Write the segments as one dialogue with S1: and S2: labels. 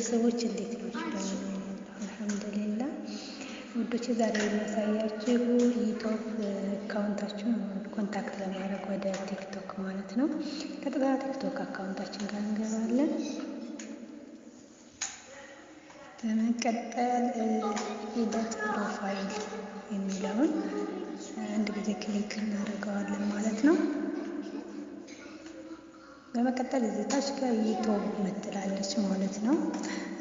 S1: ቤተሰቦች እንዴት ናችሁ? አልሐምዱሊላህ ውዶች፣ ዛሬ የሚያሳያችሁ ዩቲዩብ አካውንታችሁን ኮንታክት ለማድረግ ወደ ቲክቶክ ማለት ነው። ቀጥታ ቲክቶክ አካውንታችን ጋር እንገባለን። በመቀጠል ኤዲት ፕሮፋይል የሚለውን አንድ ጊዜ ክሊክ እናደርገዋለን ማለት ነው። በመቀጠል እዚህ ታች ጋር ዩቲዩብ ምትላለች ማለት ነው።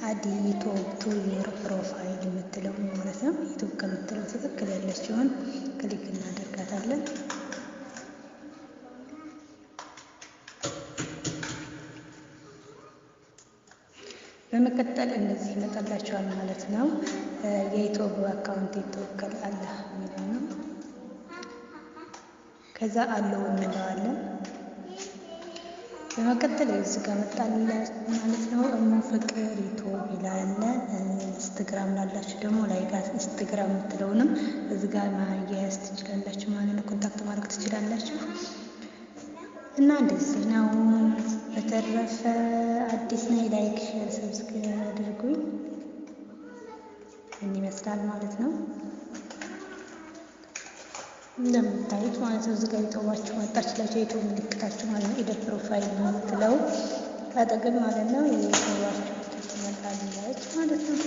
S1: አድ ዩቲዩብ ቱ ዩር ፕሮፋይል የምትለው ማለት ነው። ዩቲዩብ ከምትለው ትክክል ያለችውን ክሊክ እናደርጋታለን። በመቀጠል እንደዚህ ይመጣላችኋል ማለት ነው። የዩቲዩብ አካውንት ይተወከል አለ የሚለው ነው። ከዛ አለው እንለዋለን። በመቀጠል እዚህ ጋር መጣልን ማለት ነው። እሙ ፍቅር ዩቲዩብ ይላል። ኢንስታግራም ላላችሁ ደግሞ ላይክ ኢንስታግራም የምትለውንም እዚህ ጋር ማያያዝ ትችላላችሁ ማለት ነው። ኮንታክት ማድረግ ትችላላችሁ እና እንደዚህ ነው። በተረፈ አዲስ ነኝ፣ ላይክ ሼር ሰብስክራይብ አድርጉኝ። ይመስላል ማለት ነው እንደምታዩት ማለት ነው። እዚህ ጋር ዩቲዩባችሁ መጣችላችሁ የዩቲዩብ ምልክታችሁ ማለት ነው። ኤዲት ፕሮፋይል ነው የምትለው አጠገብ ማለት ነው። የዩቲዩባችሁ ትመጣለች ማለት ነው።